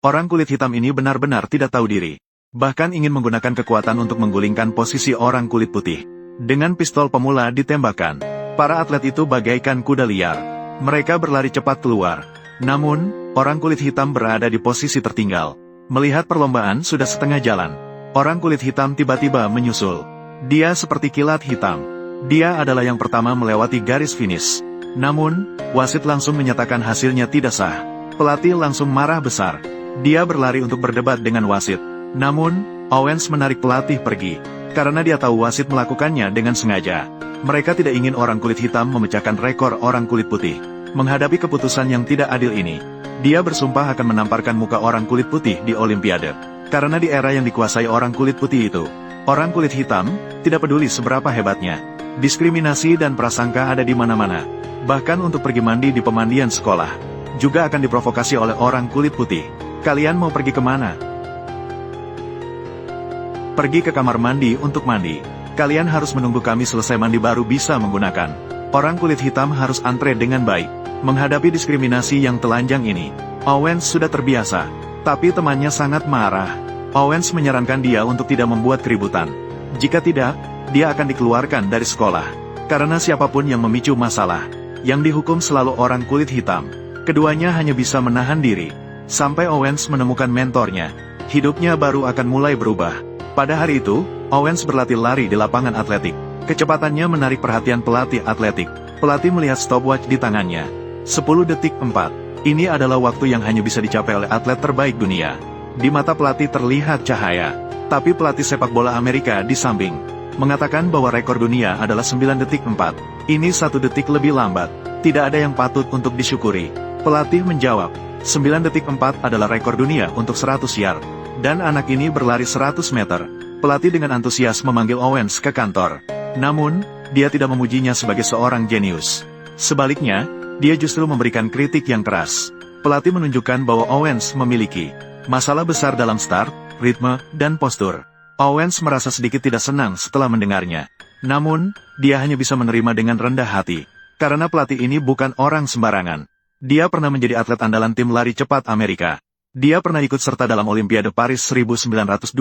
Orang kulit hitam ini benar-benar tidak tahu diri. Bahkan ingin menggunakan kekuatan untuk menggulingkan posisi orang kulit putih. Dengan pistol pemula ditembakkan. Para atlet itu bagaikan kuda liar. Mereka berlari cepat keluar. Namun, orang kulit hitam berada di posisi tertinggal. Melihat perlombaan sudah setengah jalan. Orang kulit hitam tiba-tiba menyusul. Dia seperti kilat hitam. Dia adalah yang pertama melewati garis finish. Namun, wasit langsung menyatakan hasilnya tidak sah. Pelatih langsung marah besar. Dia berlari untuk berdebat dengan wasit. Namun, Owens menarik pelatih pergi. Karena dia tahu wasit melakukannya dengan sengaja. Mereka tidak ingin orang kulit hitam memecahkan rekor orang kulit putih. Menghadapi keputusan yang tidak adil ini, dia bersumpah akan menamparkan muka orang kulit putih di Olimpiade. Karena di era yang dikuasai orang kulit putih itu, orang kulit hitam tidak peduli seberapa hebatnya. Diskriminasi dan prasangka ada di mana-mana. Bahkan untuk pergi mandi di pemandian sekolah, juga akan diprovokasi oleh orang kulit putih. Kalian mau pergi kemana? Pergi ke kamar mandi untuk mandi. Kalian harus menunggu kami selesai mandi baru bisa menggunakan. Orang kulit hitam harus antre dengan baik. Menghadapi diskriminasi yang telanjang ini, Owens sudah terbiasa. Tapi temannya sangat marah. Owens menyarankan dia untuk tidak membuat keributan. Jika tidak, dia akan dikeluarkan dari sekolah. Karena siapapun yang memicu masalah, yang dihukum selalu orang kulit hitam. Keduanya hanya bisa menahan diri. Sampai Owens menemukan mentornya, hidupnya baru akan mulai berubah. Pada hari itu, Owens berlatih lari di lapangan atletik. Kecepatannya menarik perhatian pelatih atletik. Pelatih melihat stopwatch di tangannya. 10 detik 4. Ini adalah waktu yang hanya bisa dicapai oleh atlet terbaik dunia. Di mata pelatih terlihat cahaya. Tapi pelatih sepak bola Amerika di samping mengatakan bahwa rekor dunia adalah 9 detik 4. Ini 1 detik lebih lambat. Tidak ada yang patut untuk disyukuri. Pelatih menjawab, 9 detik 4 adalah rekor dunia untuk 100 yard. Dan anak ini berlari 100 meter. Pelatih dengan antusias memanggil Owens ke kantor. Namun, dia tidak memujinya sebagai seorang jenius. Sebaliknya, dia justru memberikan kritik yang keras. Pelatih menunjukkan bahwa Owens memiliki masalah besar dalam start, ritme, dan postur. Owens merasa sedikit tidak senang setelah mendengarnya. Namun, dia hanya bisa menerima dengan rendah hati. Karena pelatih ini bukan orang sembarangan. Dia pernah menjadi atlet andalan tim lari cepat Amerika. Dia pernah ikut serta dalam Olimpiade Paris 1924.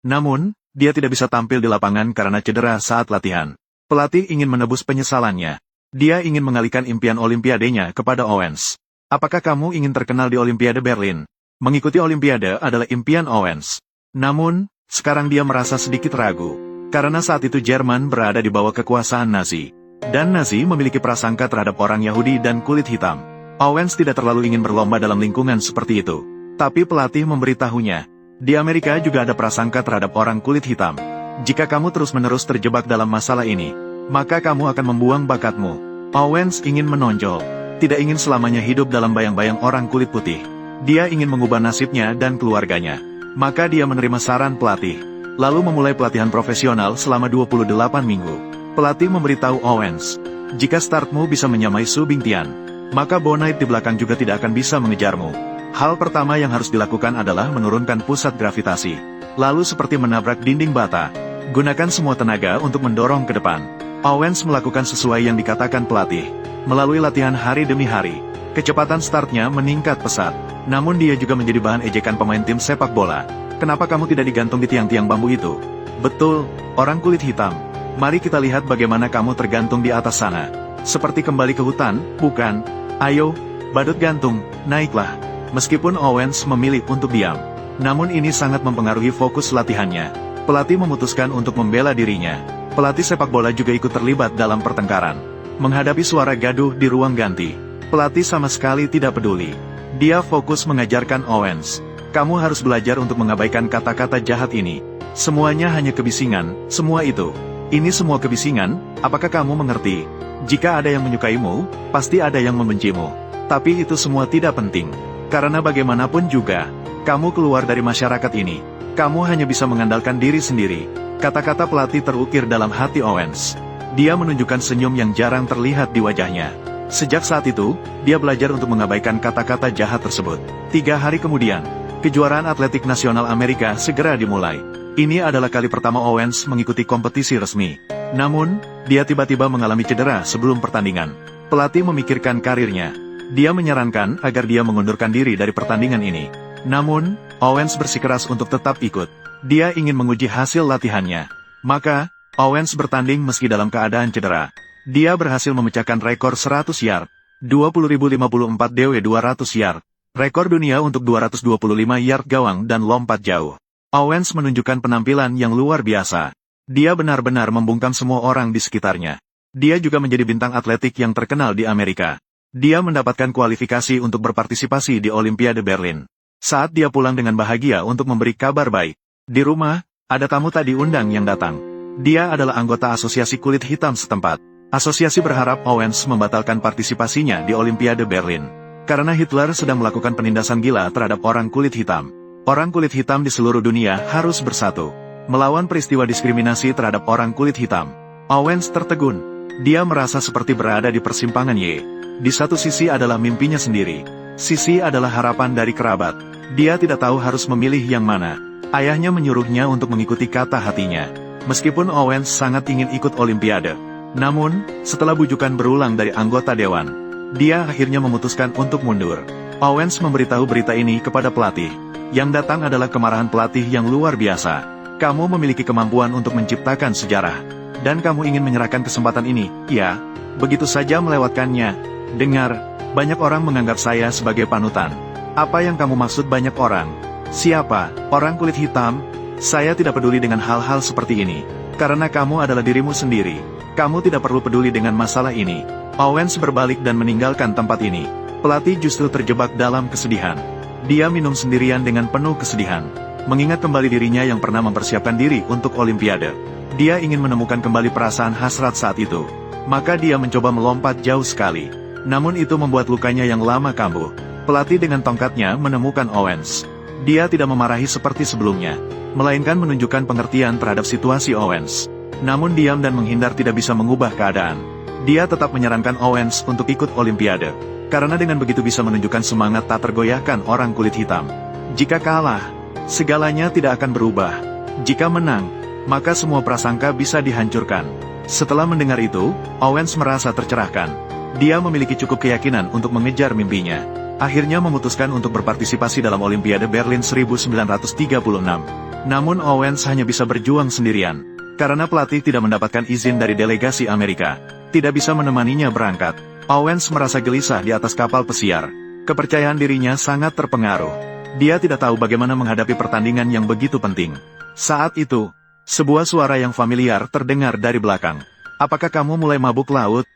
Namun, dia tidak bisa tampil di lapangan karena cedera saat latihan. Pelatih ingin menebus penyesalannya. Dia ingin mengalihkan impian Olimpiadenya kepada Owens. Apakah kamu ingin terkenal di Olimpiade Berlin? Mengikuti Olimpiade adalah impian Owens. Namun, sekarang dia merasa sedikit ragu. Karena saat itu Jerman berada di bawah kekuasaan Nazi. Dan Nazi memiliki prasangka terhadap orang Yahudi dan kulit hitam. Owens tidak terlalu ingin berlomba dalam lingkungan seperti itu. Tapi pelatih memberitahunya, di Amerika juga ada prasangka terhadap orang kulit hitam. Jika kamu terus-menerus terjebak dalam masalah ini, maka kamu akan membuang bakatmu. Owens ingin menonjol, tidak ingin selamanya hidup dalam bayang-bayang orang kulit putih. Dia ingin mengubah nasibnya dan keluarganya. Maka dia menerima saran pelatih, lalu memulai pelatihan profesional selama 28 minggu. Pelatih memberitahu Owens, jika startmu bisa menyamai Su Bingtian, maka Bonite di belakang juga tidak akan bisa mengejarmu. Hal pertama yang harus dilakukan adalah menurunkan pusat gravitasi. Lalu seperti menabrak dinding bata, gunakan semua tenaga untuk mendorong ke depan. Owens melakukan sesuai yang dikatakan pelatih. Melalui latihan hari demi hari, kecepatan startnya meningkat pesat. Namun dia juga menjadi bahan ejekan pemain tim sepak bola. Kenapa kamu tidak digantung di tiang-tiang bambu itu? Betul, orang kulit hitam. Mari kita lihat bagaimana kamu tergantung di atas sana. Seperti kembali ke hutan, bukan? Ayo, badut gantung, naiklah. Meskipun Owens memilih untuk diam, namun ini sangat mempengaruhi fokus latihannya. Pelatih memutuskan untuk membela dirinya. Pelatih sepak bola juga ikut terlibat dalam pertengkaran. Menghadapi suara gaduh di ruang ganti, pelatih sama sekali tidak peduli. Dia fokus mengajarkan Owens. Kamu harus belajar untuk mengabaikan kata-kata jahat ini. Semuanya hanya kebisingan, semua itu. Ini semua kebisingan, apakah kamu mengerti? Jika ada yang menyukaimu, pasti ada yang membencimu. Tapi itu semua tidak penting. Karena bagaimanapun juga, kamu keluar dari masyarakat ini. Kamu hanya bisa mengandalkan diri sendiri. Kata-kata pelatih terukir dalam hati Owens. Dia menunjukkan senyum yang jarang terlihat di wajahnya. Sejak saat itu, dia belajar untuk mengabaikan kata-kata jahat tersebut. 3 hari kemudian, kejuaraan atletik nasional Amerika segera dimulai. Ini adalah kali pertama Owens mengikuti kompetisi resmi. Namun, dia tiba-tiba mengalami cedera sebelum pertandingan. Pelatih memikirkan karirnya. Dia menyarankan agar dia mengundurkan diri dari pertandingan ini. Namun, Owens bersikeras untuk tetap ikut. Dia ingin menguji hasil latihannya. Maka, Owens bertanding meski dalam keadaan cedera. Dia berhasil memecahkan rekor 100 yard, 20.054 DW 200 yard, rekor dunia untuk 225 yard gawang dan lompat jauh. Owens menunjukkan penampilan yang luar biasa. Dia benar-benar membungkam semua orang di sekitarnya. Dia juga menjadi bintang atletik yang terkenal di Amerika. Dia mendapatkan kualifikasi untuk berpartisipasi di Olimpiade Berlin. Saat dia pulang dengan bahagia untuk memberi kabar baik. Di rumah, ada tamu tak diundang yang datang. Dia adalah anggota Asosiasi Kulit Hitam setempat. Asosiasi berharap Owens membatalkan partisipasinya di Olimpiade Berlin. Karena Hitler sedang melakukan penindasan gila terhadap orang kulit hitam. Orang kulit hitam di seluruh dunia harus bersatu melawan peristiwa diskriminasi terhadap orang kulit hitam. Owens tertegun. Dia merasa seperti berada di persimpangan Y. Di satu sisi adalah mimpinya sendiri. Sisi adalah harapan dari kerabat. Dia tidak tahu harus memilih yang mana. Ayahnya menyuruhnya untuk mengikuti kata hatinya. Meskipun Owens sangat ingin ikut Olimpiade. Namun, setelah bujukan berulang dari anggota dewan, dia akhirnya memutuskan untuk mundur. Owens memberitahu berita ini kepada pelatih. Yang datang adalah kemarahan pelatih yang luar biasa. Kamu memiliki kemampuan untuk menciptakan sejarah. Dan kamu ingin menyerahkan kesempatan ini, ya? Begitu saja melewatkannya. Dengar, banyak orang menganggap saya sebagai panutan. Apa yang kamu maksud banyak orang? Siapa? Orang kulit hitam? Saya tidak peduli dengan hal-hal seperti ini. Karena kamu adalah dirimu sendiri. Kamu tidak perlu peduli dengan masalah ini. Owens berbalik dan meninggalkan tempat ini. Pelatih justru terjebak dalam kesedihan. Dia minum sendirian dengan penuh kesedihan. Mengingat kembali dirinya yang pernah mempersiapkan diri untuk Olimpiade. Dia ingin menemukan kembali perasaan hasrat saat itu. Maka dia mencoba melompat jauh sekali. Namun itu membuat lukanya yang lama kambuh. Pelatih dengan tongkatnya menemukan Owens. Dia tidak memarahi seperti sebelumnya, melainkan menunjukkan pengertian terhadap situasi Owens. Namun diam dan menghindar tidak bisa mengubah keadaan. Dia tetap menyarankan Owens untuk ikut Olimpiade. Karena dengan begitu bisa menunjukkan semangat tak tergoyahkan orang kulit hitam. Jika kalah, segalanya tidak akan berubah. Jika menang, maka semua prasangka bisa dihancurkan. Setelah mendengar itu, Owens merasa tercerahkan. Dia memiliki cukup keyakinan untuk mengejar mimpinya. Akhirnya memutuskan untuk berpartisipasi dalam Olimpiade Berlin 1936. Namun Owens hanya bisa berjuang sendirian. Karena pelatih tidak mendapatkan izin dari delegasi Amerika. Tidak bisa menemaninya berangkat. Owens merasa gelisah di atas kapal pesiar. Kepercayaan dirinya sangat terpengaruh. Dia tidak tahu bagaimana menghadapi pertandingan yang begitu penting. Saat itu, sebuah suara yang familiar terdengar dari belakang. Apakah kamu mulai mabuk laut?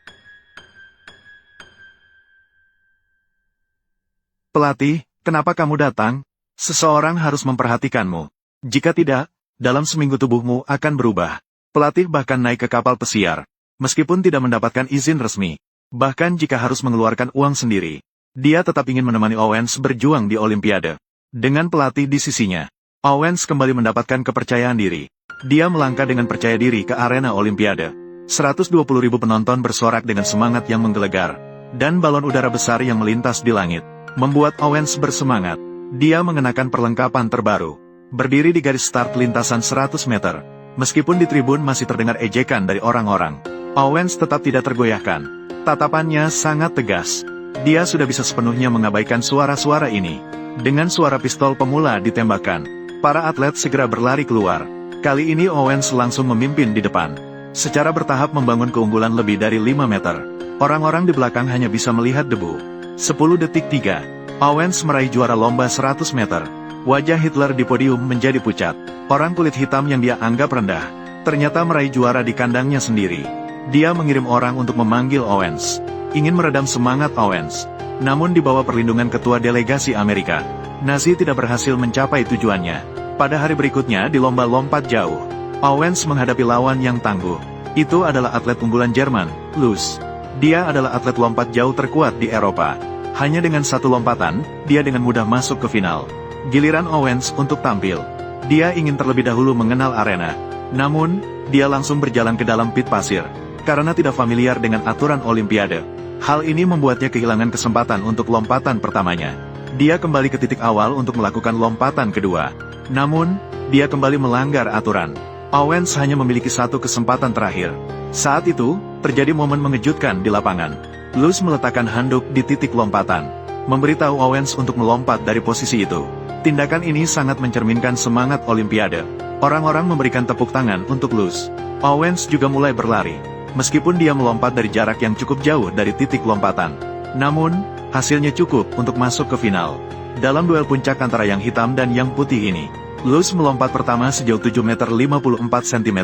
Pelatih, kenapa kamu datang? Seseorang harus memperhatikanmu. Jika tidak, dalam seminggu tubuhmu akan berubah. Pelatih bahkan naik ke kapal pesiar. Meskipun tidak mendapatkan izin resmi. Bahkan jika harus mengeluarkan uang sendiri. Dia tetap ingin menemani Owens berjuang di Olimpiade. Dengan pelatih di sisinya, Owens kembali mendapatkan kepercayaan diri. Dia melangkah dengan percaya diri ke arena Olimpiade. 120.000 penonton bersorak dengan semangat yang menggelegar. Dan balon udara besar yang melintas di langit membuat Owens bersemangat. Dia mengenakan perlengkapan terbaru. Berdiri di garis start lintasan 100 meter. Meskipun di tribun masih terdengar ejekan dari orang-orang, Owens tetap tidak tergoyahkan. Tatapannya sangat tegas. Dia sudah bisa sepenuhnya mengabaikan suara-suara ini. Dengan suara pistol pemula ditembakkan, para atlet segera berlari keluar. Kali ini Owens langsung memimpin di depan. Secara bertahap membangun keunggulan lebih dari 5 meter. Orang-orang di belakang hanya bisa melihat debu. 10 detik 3. Owens meraih juara lomba 100 meter. Wajah Hitler di podium menjadi pucat. Orang kulit hitam yang dia anggap rendah, ternyata meraih juara di kandangnya sendiri. Dia mengirim orang untuk memanggil Owens. Ingin meredam semangat Owens. Namun di bawah perlindungan ketua delegasi Amerika, Nazi tidak berhasil mencapai tujuannya. Pada hari berikutnya di lomba lompat jauh, Owens menghadapi lawan yang tangguh. Itu adalah atlet unggulan Jerman, Luz. Dia adalah atlet lompat jauh terkuat di Eropa. Hanya dengan satu lompatan, dia dengan mudah masuk ke final. Giliran Owens untuk tampil. Dia ingin terlebih dahulu mengenal arena. Namun, dia langsung berjalan ke dalam pit pasir. Karena tidak familiar dengan aturan Olimpiade. Hal ini membuatnya kehilangan kesempatan untuk lompatan pertamanya. Dia kembali ke titik awal untuk melakukan lompatan kedua. Namun, dia kembali melanggar aturan. Owens hanya memiliki satu kesempatan terakhir. Saat itu, terjadi momen mengejutkan di lapangan. Luz meletakkan handuk di titik lompatan, memberitahu Owens untuk melompat dari posisi itu. Tindakan ini sangat mencerminkan semangat Olimpiade. Orang-orang memberikan tepuk tangan untuk Luz. Owens juga mulai berlari. Meskipun dia melompat dari jarak yang cukup jauh dari titik lompatan. Namun, hasilnya cukup untuk masuk ke final. Dalam duel puncak antara yang hitam dan yang putih ini, Luz melompat pertama sejauh 7 meter 54 cm.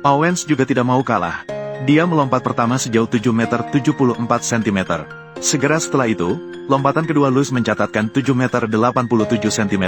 Owens juga tidak mau kalah. Dia melompat pertama sejauh 7 meter 74 cm. Segera setelah itu, lompatan kedua Luz mencatatkan 7 meter 87 cm.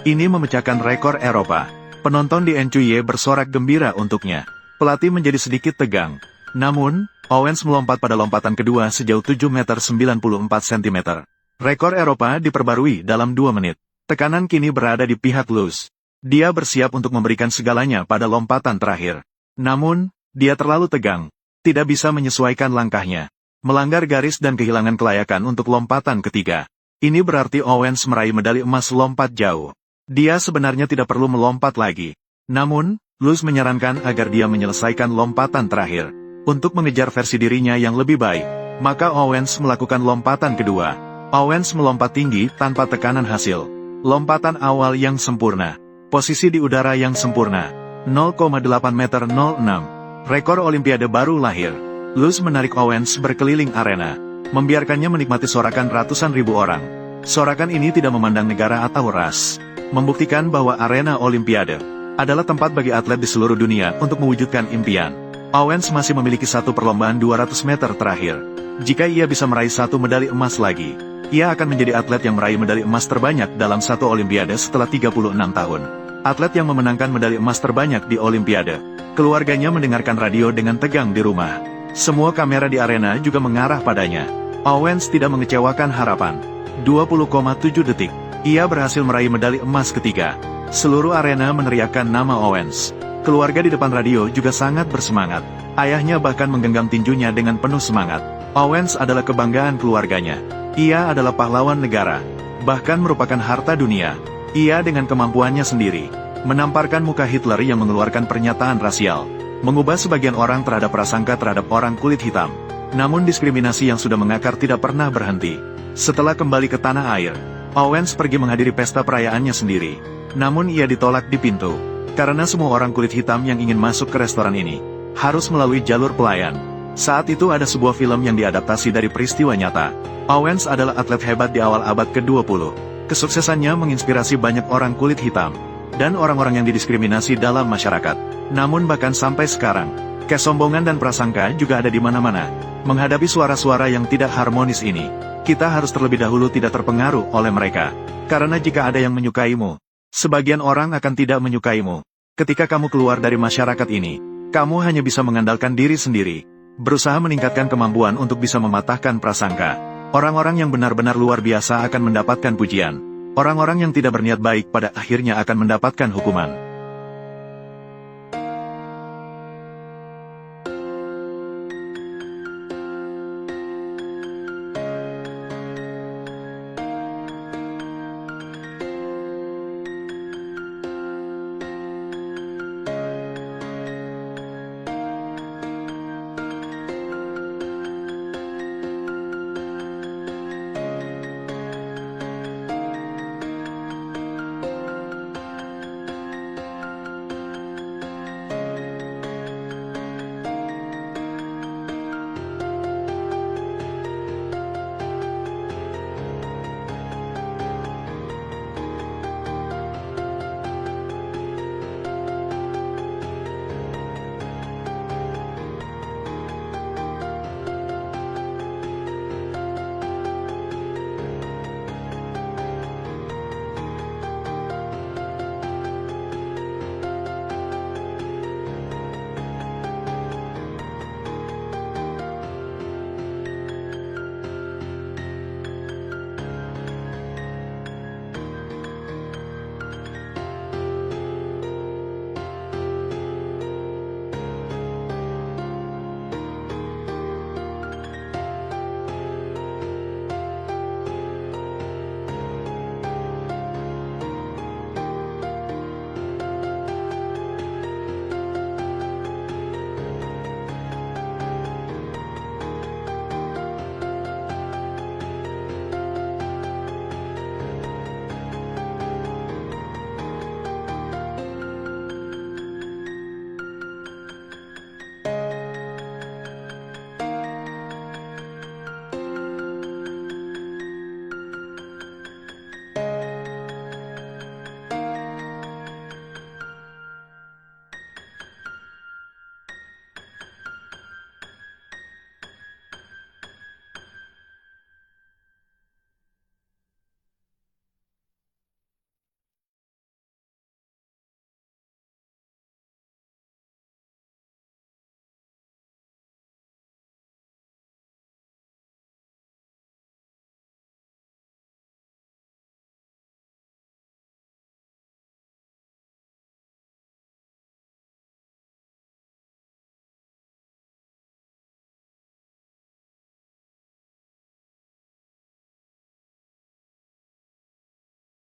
Ini memecahkan rekor Eropa. Penonton di NCUY bersorak gembira untuknya. Pelatih menjadi sedikit tegang. Namun, Owens melompat pada lompatan kedua sejauh 7 meter 94 cm. Rekor Eropa diperbarui dalam 2 menit. Tekanan kini berada di pihak Luz. Dia bersiap untuk memberikan segalanya pada lompatan terakhir. Namun, dia terlalu tegang. Tidak bisa menyesuaikan langkahnya. Melanggar garis dan kehilangan kelayakan untuk lompatan ketiga. Ini berarti Owens meraih medali emas lompat jauh. Dia sebenarnya tidak perlu melompat lagi. Namun, Luz menyarankan agar dia menyelesaikan lompatan terakhir. Untuk mengejar versi dirinya yang lebih baik, maka Owens melakukan lompatan kedua. Owens melompat tinggi tanpa tekanan hasil. Lompatan awal yang sempurna. Posisi di udara yang sempurna. 0,8 meter 06. Rekor Olimpiade baru lahir. Luz menarik Owens berkeliling arena, membiarkannya menikmati sorakan ratusan ribu orang. Sorakan ini tidak memandang negara atau ras. Membuktikan bahwa arena Olimpiade adalah tempat bagi atlet di seluruh dunia untuk mewujudkan impian. Owens masih memiliki satu perlombaan 200 meter terakhir. Jika ia bisa meraih satu medali emas lagi, ia akan menjadi atlet yang meraih medali emas terbanyak dalam satu Olimpiade setelah 36 tahun. Atlet yang memenangkan medali emas terbanyak di Olimpiade. Keluarganya mendengarkan radio dengan tegang di rumah. Semua kamera di arena juga mengarah padanya. Owens tidak mengecewakan harapan. 20,7 detik. Ia berhasil meraih medali emas ketiga. Seluruh arena meneriakkan nama Owens. Keluarga di depan radio juga sangat bersemangat. Ayahnya bahkan menggenggam tinjunya dengan penuh semangat. Owens adalah kebanggaan keluarganya. Ia adalah pahlawan negara. Bahkan merupakan harta dunia. Ia dengan kemampuannya sendiri menamparkan muka Hitler yang mengeluarkan pernyataan rasial, mengubah sebagian orang terhadap prasangka terhadap orang kulit hitam. Namun diskriminasi yang sudah mengakar tidak pernah berhenti. Setelah kembali ke tanah air, Owens pergi menghadiri pesta perayaannya sendiri. Namun ia ditolak di pintu, karena semua orang kulit hitam yang ingin masuk ke restoran ini harus melalui jalur pelayan. Saat itu ada sebuah film yang diadaptasi dari peristiwa nyata. Owens adalah atlet hebat di awal abad ke-20. Kesuksesannya menginspirasi banyak orang kulit hitam dan orang-orang yang didiskriminasi dalam masyarakat. Namun bahkan sampai sekarang, kesombongan dan prasangka juga ada di mana-mana. Menghadapi suara-suara yang tidak harmonis ini, kita harus terlebih dahulu tidak terpengaruh oleh mereka. Karena jika ada yang menyukaimu, sebagian orang akan tidak menyukaimu. Ketika kamu keluar dari masyarakat ini, kamu hanya bisa mengandalkan diri sendiri. Berusaha meningkatkan kemampuan untuk bisa mematahkan prasangka. Orang-orang yang benar-benar luar biasa akan mendapatkan pujian. Orang-orang yang tidak berniat baik pada akhirnya akan mendapatkan hukuman.